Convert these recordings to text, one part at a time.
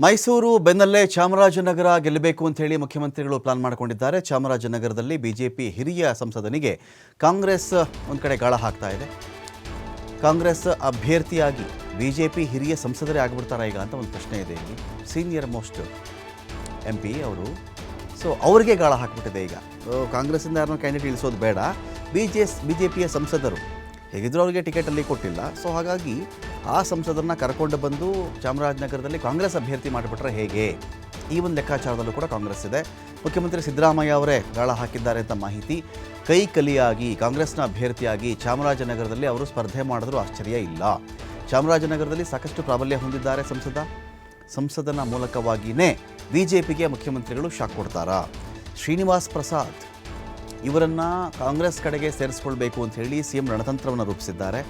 ಮೈಸೂರು ಬೆನ್ನಲ್ಲೇ ಚಾಮರಾಜನಗರ ಗೆಲ್ಲಬೇಕು ಅಂತ ಹೇಳಿ ಮುಖ್ಯಮಂತ್ರಿಗಳು ಪ್ಲಾನ್ ಮಾಡಿಕೊಂಡಿದ್ದಾರೆ. ಚಾಮರಾಜನಗರದಲ್ಲಿ ಬಿಜೆಪಿ ಹಿರಿಯ ಸಂಸದನಿಗೆ ಕಾಂಗ್ರೆಸ್ ಒಂದು ಕಡೆ ಗಾಳ ಹಾಕ್ತಾ ಇದೆ. ಕಾಂಗ್ರೆಸ್ ಅಭ್ಯರ್ಥಿಯಾಗಿ ಬಿಜೆಪಿ ಹಿರಿಯ ಸಂಸದರೇ ಆಗಿಬಿಡ್ತಾರಾ ಈಗ ಅಂತ ಒಂದು ಪ್ರಶ್ನೆ ಇದೆ. ಇಲ್ಲಿ ಸೀನಿಯರ್ ಮೋಸ್ಟ್ MP ಅವರು, ಸೊ ಅವರಿಗೆ ಗಾಳ ಹಾಕಿಬಿಟ್ಟಿದೆ ಈಗ. ಕಾಂಗ್ರೆಸ್ಸಿಂದ ಯಾರನ್ನೋ ಕ್ಯಾಂಡಿಡೇಟ್ ಇಳಿಸೋದು ಬೇಡ, ಬಿಜೆಪಿಯ ಸಂಸದರು ಹೇಗಿದ್ರು ಅವರಿಗೆ ಟಿಕೆಟಲ್ಲಿ ಕೊಟ್ಟಿಲ್ಲ. ಸೊ ಹಾಗಾಗಿ ಆ ಸಂಸದರನ್ನ ಕರ್ಕೊಂಡು ಬಂದು ಚಾಮರಾಜನಗರದಲ್ಲಿ ಕಾಂಗ್ರೆಸ್ ಅಭ್ಯರ್ಥಿ ಮಾಡಿಬಿಟ್ರೆ ಹೇಗೆ, ಈ ಒಂದು ಲೆಕ್ಕಾಚಾರದಲ್ಲೂ ಕೂಡ ಕಾಂಗ್ರೆಸ್ ಇದೆ. ಮುಖ್ಯಮಂತ್ರಿ ಸಿದ್ದರಾಮಯ್ಯ ಅವರೇ ಗಾಳ ಹಾಕಿದ್ದಾರೆ ಅಂತ ಮಾಹಿತಿ. ಕೈ ಕಲಿಯಾಗಿ ಕಾಂಗ್ರೆಸ್ನ ಅಭ್ಯರ್ಥಿಯಾಗಿ ಚಾಮರಾಜನಗರದಲ್ಲಿ ಅವರು ಸ್ಪರ್ಧೆ ಮಾಡಿದ್ರೂ ಆಶ್ಚರ್ಯ ಇಲ್ಲ. ಚಾಮರಾಜನಗರದಲ್ಲಿ ಸಾಕಷ್ಟು ಪ್ರಾಬಲ್ಯ ಹೊಂದಿದ್ದಾರೆ ಸಂಸದನ ಮೂಲಕವಾಗಿಯೇ ಬಿಜೆಪಿಗೆ ಮುಖ್ಯಮಂತ್ರಿಗಳು ಶಾಕ್ ಕೊಡ್ತಾರಾ? ಶ್ರೀನಿವಾಸ್ ಪ್ರಸಾದ್ ಇವರನ್ನು ಕಾಂಗ್ರೆಸ್ ಕಡೆಗೆ ಸೇರಿಸ್ಕೊಳ್ಬೇಕು ಅಂತ ಹೇಳಿ CM ರಣತಂತ್ರವನ್ನು ರೂಪಿಸಿದ್ದಾರೆ.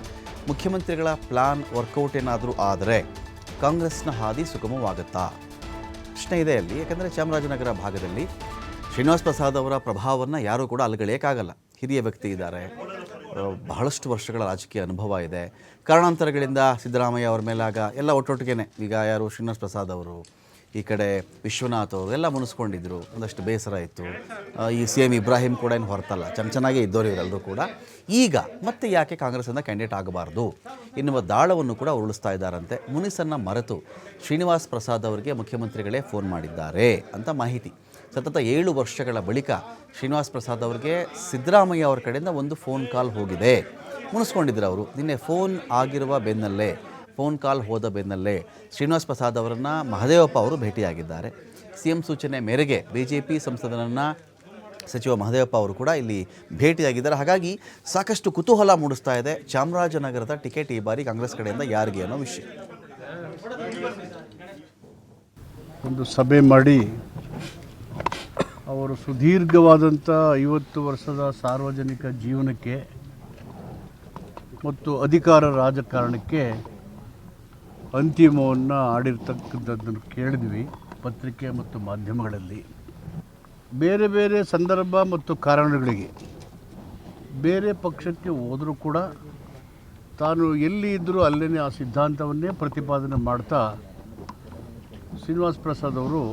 ಮುಖ್ಯಮಂತ್ರಿಗಳ ಪ್ಲಾನ್ ವರ್ಕೌಟ್ ಏನಾದರೂ ಆದರೆ ಕಾಂಗ್ರೆಸ್ನ ಹಾದಿ ಸುಗಮವಾಗುತ್ತಾ ಪ್ರಶ್ನೆ ಇದೆ ಅಲ್ಲಿ. ಯಾಕಂದರೆ ಚಾಮರಾಜನಗರ ಭಾಗದಲ್ಲಿ ಶ್ರೀನಿವಾಸ್ ಪ್ರಸಾದ್ ಅವರ ಪ್ರಭಾವವನ್ನು ಯಾರೂ ಕೂಡ ಅಲಗಳೆಯೋಕ್ಕಾಗಲ್ಲ. ಹಿರಿಯ ವ್ಯಕ್ತಿ ಇದ್ದಾರೆ, ಬಹಳಷ್ಟು ವರ್ಷಗಳ ರಾಜಕೀಯ ಅನುಭವ ಇದೆ. ಕಾರಣಾಂತರಗಳಿಂದ ಸಿದ್ದರಾಮಯ್ಯ ಅವರ ಮೇಲಾಗ ಎಲ್ಲ ಒಟ್ಟೊಟ್ಟಿಗೆ ಈಗ ಯಾರು ಶ್ರೀನಿವಾಸ್ ಪ್ರಸಾದ್ ಅವರು, ಈ ಕಡೆ ವಿಶ್ವನಾಥ್ ಅವರು ಎಲ್ಲ ಮುನಿಸ್ಕೊಂಡಿದ್ರು. ಒಂದಷ್ಟು ಬೇಸರ ಇತ್ತು. ಈ CM ಇಬ್ರಾಹಿಂ ಕೂಡ ಏನು ಹೊರತಲ್ಲ, ಚೆನ್ನಾಗೇ ಇದ್ದವರು ಇವರೆಲ್ಲರೂ ಕೂಡ. ಈಗ ಮತ್ತೆ ಯಾಕೆ ಕಾಂಗ್ರೆಸ್ಸಿಂದ ಕ್ಯಾಂಡಿಡೇಟ್ ಆಗಬಾರ್ದು ಎನ್ನುವ ದಾಳವನ್ನು ಕೂಡ ಉರುಳಿಸ್ತಾ ಇದ್ದಾರಂತೆ. ಮುನಿಸನ್ನು ಮರೆತು ಶ್ರೀನಿವಾಸ್ ಪ್ರಸಾದ್ ಅವರಿಗೆ ಮುಖ್ಯಮಂತ್ರಿಗಳೇ ಫೋನ್ ಮಾಡಿದ್ದಾರೆ ಅಂತ ಮಾಹಿತಿ. ಸತತ 7 ವರ್ಷಗಳ ಬಳಿಕ ಶ್ರೀನಿವಾಸ್ ಪ್ರಸಾದ್ ಅವರಿಗೆ ಸಿದ್ದರಾಮಯ್ಯ ಅವರ ಕಡೆಯಿಂದ ಒಂದು ಫೋನ್ ಕಾಲ್ ಹೋಗಿದೆ. ಮುನಿಸ್ಕೊಂಡಿದ್ರು ಅವರು. ನಿನ್ನೆ ಫೋನ್ ಕಾಲ್ ಹೋದ ಬೆನ್ನಲ್ಲೇ ಶ್ರೀನಿವಾಸ್ ಪ್ರಸಾದ್ ಅವರನ್ನು ಮಹದೇವಪ್ಪ ಅವರು ಭೇಟಿಯಾಗಿದ್ದಾರೆ. CM ಸೂಚನೆ ಮೇರೆಗೆ ಬಿಜೆಪಿ ಸಂಸದನನ್ನು ಸಚಿವ ಮಹದೇವಪ್ಪ ಅವರು ಕೂಡ ಇಲ್ಲಿ ಭೇಟಿಯಾಗಿದ್ದಾರೆ. ಹಾಗಾಗಿ ಸಾಕಷ್ಟು ಕುತೂಹಲ ಮೂಡಿಸ್ತಾ ಇದೆ ಚಾಮರಾಜನಗರದ ಟಿಕೆಟ್ ಈ ಬಾರಿ ಕಾಂಗ್ರೆಸ್ ಕಡೆಯಿಂದ ಯಾರಿಗೆ ಅನ್ನೋ ವಿಷಯ. ಒಂದು ಸಭೆ ಮಾಡಿ ಅವರು ಸುದೀರ್ಘವಾದಂಥ 50 ವರ್ಷದ ಸಾರ್ವಜನಿಕ ಜೀವನಕ್ಕೆ ಮತ್ತು ಅಧಿಕಾರ ರಾಜಕಾರಣಕ್ಕೆ ಅಂತಿಮವನ್ನು ಆಡಿರ್ತಕ್ಕಂಥದ್ದನ್ನು ಕೇಳಿದ್ವಿ ಪತ್ರಿಕೆ ಮತ್ತು ಮಾಧ್ಯಮಗಳಲ್ಲಿ. ಬೇರೆ ಬೇರೆ ಸಂದರ್ಭ ಮತ್ತು ಕಾರಣಗಳಿಗೆ ಬೇರೆ ಪಕ್ಷಕ್ಕೆ ಹೋದರೂ ಕೂಡ ತಾನು ಎಲ್ಲಿ ಇದ್ದರೂ ಅಲ್ಲೇ ಆ ಸಿದ್ಧಾಂತವನ್ನೇ ಪ್ರತಿಪಾದನೆ ಮಾಡ್ತಾ ಶ್ರೀನಿವಾಸ್ ಪ್ರಸಾದ್ ಅವರು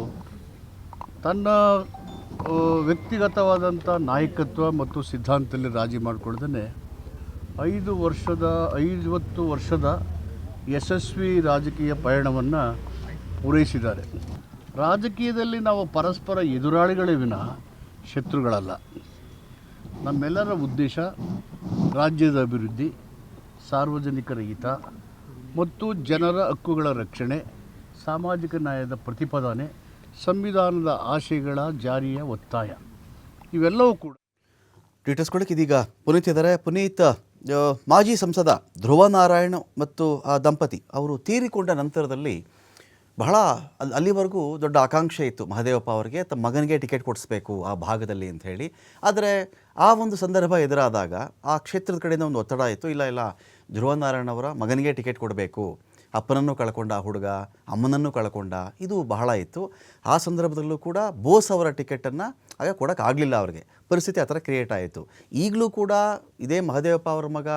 ತನ್ನ ವ್ಯಕ್ತಿಗತವಾದಂಥ ನಾಯಕತ್ವ ಮತ್ತು ಸಿದ್ಧಾಂತದಲ್ಲಿ ರಾಜಿ ಮಾಡಿಕೊಳ್ದೇ 50 ವರ್ಷದ ಯಶಸ್ವಿ ರಾಜಕೀಯ ಪಯಣವನ್ನು ಪೂರೈಸಿದ್ದಾರೆ. ರಾಜಕೀಯದಲ್ಲಿ ನಾವು ಪರಸ್ಪರ ಎದುರಾಳಿಗಳೇ ವಿನ ಶತ್ರುಗಳಲ್ಲ. ನಮ್ಮೆಲ್ಲರ ಉದ್ದೇಶ ರಾಜ್ಯದ ಅಭಿವೃದ್ಧಿ, ಸಾರ್ವಜನಿಕರ ಹಿತ ಮತ್ತು ಜನರ ಹಕ್ಕುಗಳ ರಕ್ಷಣೆ, ಸಾಮಾಜಿಕ ನ್ಯಾಯದ ಪ್ರತಿಪಾದನೆ, ಸಂವಿಧಾನದ ಆಶಯಗಳ ಜಾರಿಯ ಒತ್ತಾಯ, ಇವೆಲ್ಲವೂ ಕೂಡ. ಡೀಟೇಲ್ಸ್ ಕೊಡಕ್ಕೆ ಇದೀಗ ಪುನೀತ್ ಇದ್ದಾರೆ. ಪುನೀತ್, ಮಾಜಿ ಸಂಸದ ಧ್ರುವ ನಾರಾಯಣ್ ಮತ್ತು ಆ ದಂಪತಿ ಅವರು ತೀರಿಕೊಂಡ ನಂತರದಲ್ಲಿ ಬಹಳ ಅಲ್ಲಿವರೆಗೂ ದೊಡ್ಡ ಆಕಾಂಕ್ಷೆ ಇತ್ತು ಮಹದೇವಪ್ಪ ಅವರಿಗೆ ತಮ್ಮ ಮಗನಿಗೆ ಟಿಕೆಟ್ ಕೊಡಿಸ್ಬೇಕು ಆ ಭಾಗದಲ್ಲಿ ಅಂತ ಹೇಳಿ. ಆದರೆ ಆ ಒಂದು ಸಂದರ್ಭ ಎದುರಾದಾಗ ಆ ಕ್ಷೇತ್ರದ ಕಡೆಯಿಂದ ಒಂದು ಒತ್ತಡ ಇತ್ತು. ಇಲ್ಲ ಧ್ರುವ ನಾರಾಯಣ್ ಅವರ ಮಗನಿಗೆ ಟಿಕೆಟ್ ಕೊಡಬೇಕು, ಅಪ್ಪನನ್ನು ಕಳ್ಕೊಂಡ ಹುಡುಗ, ಅಮ್ಮನನ್ನು ಕಳ್ಕೊಂಡ, ಇದು ಬಹಳ ಇತ್ತು. ಆ ಸಂದರ್ಭದಲ್ಲೂ ಕೂಡ ಬೋಸ್ ಅವರ ಟಿಕೆಟನ್ನು ಆಗ ಕೊಡೋಕ್ಕಾಗಲಿಲ್ಲ. ಅವರಿಗೆ ಪರಿಸ್ಥಿತಿ ಆ ಥರ ಕ್ರಿಯೇಟ್ ಆಯಿತು. ಈಗಲೂ ಕೂಡ ಇದೇ ಮಹದೇವಪ್ಪ ಅವರ ಮಗ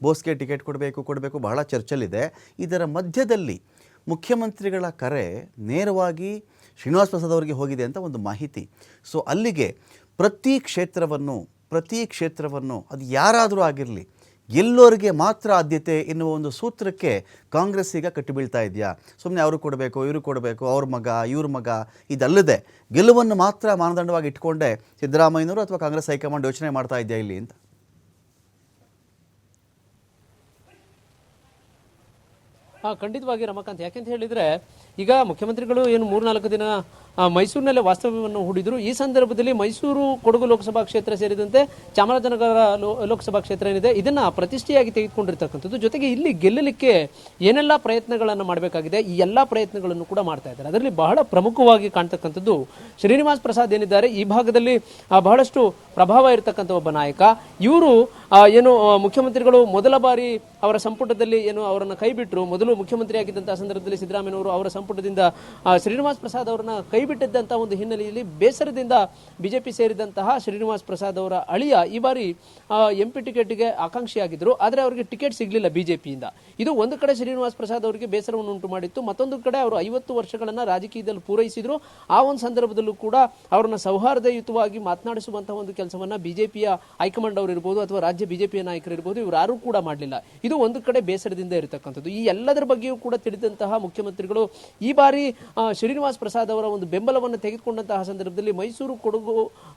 ಬೋಸ್ಗೆ ಟಿಕೆಟ್ ಕೊಡಬೇಕು ಬಹಳ ಚರ್ಚೆಯಲ್ಲಿದೆ. ಇದರ ಮಧ್ಯದಲ್ಲಿ ಮುಖ್ಯಮಂತ್ರಿಗಳ ಕರೆ ನೇರವಾಗಿ ಶ್ರೀನಿವಾಸ್ ಪ್ರಸಾದ್ ಅವರಿಗೆ ಹೋಗಿದೆ ಅಂತ ಒಂದು ಮಾಹಿತಿ. ಸೊ ಅಲ್ಲಿಗೆ ಪ್ರತಿ ಕ್ಷೇತ್ರವನ್ನು ಅದು ಯಾರಾದರೂ ಆಗಿರಲಿ ಎಲ್ಲರಿಗೆ ಮಾತ್ರ ಆದ್ಯತೆ ಎನ್ನುವ ಒಂದು ಸೂತ್ರಕ್ಕೆ ಕಾಂಗ್ರೆಸ್ ಈಗ ಕಟ್ಟಿಬೀಳ್ತಾ ಇದೆಯಾ? ಸುಮ್ಮನೆ ಅವರು ಕೊಡಬೇಕು, ಇವರು ಕೊಡಬೇಕು, ಅವ್ರ ಮಗ ಇವ್ರ ಮಗ ಇದಲ್ಲದೆ ಗೆಲುವನ್ನು ಮಾತ್ರ ಮಾನದಂಡವಾಗಿ ಇಟ್ಕೊಂಡೆ ಸಿದ್ದರಾಮಯ್ಯನವರು ಅಥವಾ ಕಾಂಗ್ರೆಸ್ ಹೈಕಮಾಂಡ್ ಯೋಚನೆ ಮಾಡ್ತಾ ಇದೆಯಾ ಇಲ್ಲಿ ಅಂತ? ಖಂಡಿತವಾಗಿ ರಮಾಕಾಂತ್. ಯಾಕೆಂತ ಹೇಳಿದರೆ ಈಗ ಮುಖ್ಯಮಂತ್ರಿಗಳು ಏನು 3-4 ದಿನ ಮೈಸೂರಿನಲ್ಲೇ ವಾಸ್ತವ್ಯವನ್ನು ಹೂಡಿದರು. ಈ ಸಂದರ್ಭದಲ್ಲಿ ಮೈಸೂರು ಕೊಡಗು ಲೋಕಸಭಾ ಕ್ಷೇತ್ರ ಸೇರಿದಂತೆ ಚಾಮರಾಜನಗರ ಲೋಕಸಭಾ ಕ್ಷೇತ್ರ ಏನಿದೆ ಇದನ್ನು ಪ್ರತಿಷ್ಠೆಯಾಗಿ ತೆಗೆದುಕೊಂಡಿರ್ತಕ್ಕಂಥದ್ದು. ಜೊತೆಗೆ ಇಲ್ಲಿ ಗೆಲ್ಲಲಿಕ್ಕೆ ಏನೆಲ್ಲ ಪ್ರಯತ್ನಗಳನ್ನು ಮಾಡಬೇಕಾಗಿದೆ ಈ ಎಲ್ಲ ಪ್ರಯತ್ನಗಳನ್ನು ಕೂಡ ಮಾಡ್ತಾ ಇದ್ದಾರೆ. ಅದರಲ್ಲಿ ಬಹಳ ಪ್ರಮುಖವಾಗಿ ಕಾಣ್ತಕ್ಕಂಥದ್ದು ಶ್ರೀನಿವಾಸ್ ಪ್ರಸಾದ್ ಏನಿದ್ದಾರೆ, ಈ ಭಾಗದಲ್ಲಿ ಬಹಳಷ್ಟು ಪ್ರಭಾವ ಇರತಕ್ಕಂಥ ಒಬ್ಬ ನಾಯಕ. ಇವರು ಏನು ಮುಖ್ಯಮಂತ್ರಿಗಳು ಮೊದಲ ಬಾರಿ ಅವರ ಸಂಪುಟದಲ್ಲಿ ಏನು ಅವರನ್ನು ಕೈ ಬಿಟ್ಟರು, ಮೊದಲು ಮುಖ್ಯಮಂತ್ರಿ ಆಗಿದ್ದಂಥ ಸಂದರ್ಭದಲ್ಲಿ ಸಿದ್ದರಾಮಯ್ಯನವರು ಅವರ ಸಂಪುಟದಿಂದ ಶ್ರೀನಿವಾಸ್ ಪ್ರಸಾದ್ ಅವರನ್ನ ಕೈ ಕೈಬಿಟ್ಟಿದ್ದಂತಹ ಒಂದು ಹಿನ್ನೆಲೆಯಲ್ಲಿ ಬೇಸರದಿಂದ ಬಿಜೆಪಿ ಸೇರಿದಂತಹ ಶ್ರೀನಿವಾಸ್ ಪ್ರಸಾದ್ ಅವರ ಅಳಿಯ ಈ ಬಾರಿ ಎಂಪಿ ಟಿಕೆಟ್ಗೆ ಆಕಾಂಕ್ಷಿಯಾಗಿದ್ದರು. ಆದರೆ ಅವರಿಗೆ ಟಿಕೆಟ್ ಸಿಗಲಿಲ್ಲ ಬಿಜೆಪಿಯಿಂದ. ಇದು ಒಂದು ಕಡೆ ಶ್ರೀನಿವಾಸ್ ಪ್ರಸಾದ್ ಅವರಿಗೆ ಬೇಸರವನ್ನು ಉಂಟು ಮಾಡಿತ್ತು. ಮತ್ತೊಂದು ಕಡೆ ಅವರು 50 ವರ್ಷಗಳನ್ನ ರಾಜಕೀಯದಲ್ಲಿ ಪೂರೈಸಿದ್ರು. ಆ ಒಂದು ಸಂದರ್ಭದಲ್ಲೂ ಕೂಡ ಅವರನ್ನ ಸೌಹಾರ್ದಯುತವಾಗಿ ಮಾತನಾಡಿಸುವಂತಹ ಒಂದು ಕೆಲಸವನ್ನ ಬಿಜೆಪಿಯ ಹೈಕಮಾಂಡ್ ಅವರು ಇರಬಹುದು ಅಥವಾ ರಾಜ್ಯ ಬಿಜೆಪಿಯ ನಾಯಕರು ಇರಬಹುದು, ಇವರು ಯಾರೂ ಕೂಡ ಮಾಡಲಿಲ್ಲ. ಇದು ಒಂದು ಕಡೆ ಬೇಸರದಿಂದ ಇರತಕ್ಕಂಥದ್ದು. ಈ ಎಲ್ಲದರ ಬಗ್ಗೆಯೂ ಕೂಡ ತಿಳಿದಂತಹ ಮುಖ್ಯಮಂತ್ರಿಗಳು ಈ ಬಾರಿ ಶ್ರೀನಿವಾಸ್ ಪ್ರಸಾದ್ ಅವರ ಒಂದು ಬೆಂಬಲವನ್ನು ತೆಗೆದುಕೊಂಡಂತಹ ಸಂದರ್ಭದಲ್ಲಿ ಮೈಸೂರು ಕೊಡಗು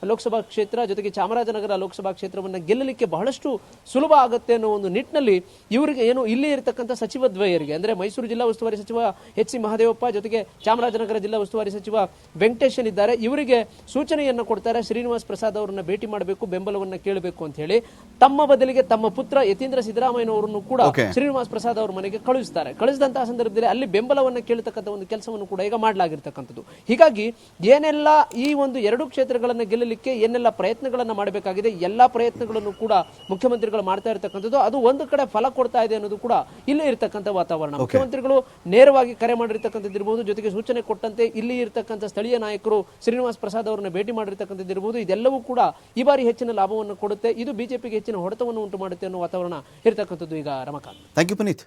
ಲೋಕಸಭಾ ಕ್ಷೇತ್ರ ಜೊತೆಗೆ ಚಾಮರಾಜನಗರ ಲೋಕಸಭಾ ಕ್ಷೇತ್ರವನ್ನು ಗೆಲ್ಲಲಿಕ್ಕೆ ಬಹಳಷ್ಟು ಸುಲಭ ಆಗುತ್ತೆ ಅನ್ನೋ ಒಂದು ನಿಟ್ಟಿನಲ್ಲಿ ಇವರಿಗೆ ಏನು ಇಲ್ಲಿ ಇರತಕ್ಕಂಥ ಸಚಿವ ದ್ವಯರಿಗೆ ಅಂದ್ರೆ ಮೈಸೂರು ಜಿಲ್ಲಾ ಉಸ್ತುವಾರಿ ಸಚಿವ ಎಚ್.ಸಿ. ಮಹದೇವಪ್ಪ ಜೊತೆಗೆ ಚಾಮರಾಜನಗರ ಜಿಲ್ಲಾ ಉಸ್ತುವಾರಿ ಸಚಿವ ವೆಂಕಟೇಶನ್ ಇದ್ದಾರೆ. ಇವರಿಗೆ ಸೂಚನೆಯನ್ನು ಕೊಡ್ತಾರೆ, ಶ್ರೀನಿವಾಸ್ ಪ್ರಸಾದ್ ಅವರನ್ನ ಭೇಟಿ ಮಾಡಬೇಕು, ಬೆಂಬಲವನ್ನ ಕೇಳಬೇಕು ಅಂತ ಹೇಳಿ. ತಮ್ಮ ಬದಲಿಗೆ ತಮ್ಮ ಪುತ್ರ ಯತೀಂದ್ರ ಸಿದ್ದರಾಮಯ್ಯನವರನ್ನು ಕೂಡ ಶ್ರೀನಿವಾಸ್ ಪ್ರಸಾದ್ ಅವರ ಮನೆಗೆ ಕಳುಹಿಸ್ತಾರೆ. ಕಳಿಸಿದಂತಹ ಸಂದರ್ಭದಲ್ಲಿ ಅಲ್ಲಿ ಬೆಂಬಲವನ್ನು ಕೇಳತಕ್ಕಂಥ ಒಂದು ಕೆಲಸವನ್ನು ಕೂಡ ಈಗ ಮಾಡಲಾಗಿರ್ತಕ್ಕಂಥದ್ದು. ಹೀಗಾಗಿ ಏನೆಲ್ಲ ಈ ಒಂದು 2 ಕ್ಷೇತ್ರಗಳನ್ನು ಗೆಲ್ಲಲಿಕ್ಕೆ ಏನೆಲ್ಲ ಪ್ರಯತ್ನಗಳನ್ನ ಮಾಡಬೇಕಾಗಿದೆ, ಎಲ್ಲಾ ಪ್ರಯತ್ನಗಳನ್ನು ಕೂಡ ಮುಖ್ಯಮಂತ್ರಿಗಳು ಮಾಡ್ತಾ ಇರತಕ್ಕಂಥದ್ದು. ಅದು ಒಂದು ಕಡೆ ಫಲ ಕೊಡ್ತಾ ಇದೆ ಅನ್ನೋದು ಕೂಡ ಇಲ್ಲೇ ಇರತಕ್ಕಂಥ ವಾತಾವರಣ. ಮುಖ್ಯಮಂತ್ರಿಗಳು ನೇರವಾಗಿ ಕರೆ ಮಾಡಿರ್ತಕ್ಕಂಥದ್ದು ಇರಬಹುದು, ಜೊತೆಗೆ ಸೂಚನೆ ಕೊಟ್ಟಂತೆ ಇಲ್ಲಿ ಇರತಕ್ಕಂಥ ಸ್ಥಳೀಯ ನಾಯಕರು ಶ್ರೀನಿವಾಸ್ ಪ್ರಸಾದ್ ಅವರನ್ನ ಭೇಟಿ ಮಾಡಿರ್ತಕ್ಕಂಥದ್ದು ಇರಬಹುದು. ಇದೆಲ್ಲವೂ ಕೂಡ ಈ ಬಾರಿ ಹೆಚ್ಚಿನ ಲಾಭವನ್ನು ಕೊಡುತ್ತೆ. ಇದು ಬಿಜೆಪಿಗೆ ಹೆಚ್ಚಿನ ಹೊಡೆತವನ್ನು ಉಂಟು ಮಾಡುತ್ತೆ ಅನ್ನೋ ವಾತಾವರಣ ಇರತಕ್ಕಂಥದ್ದು ಈಗ ರಮಕಾಂತ್. Thank you Puneeth.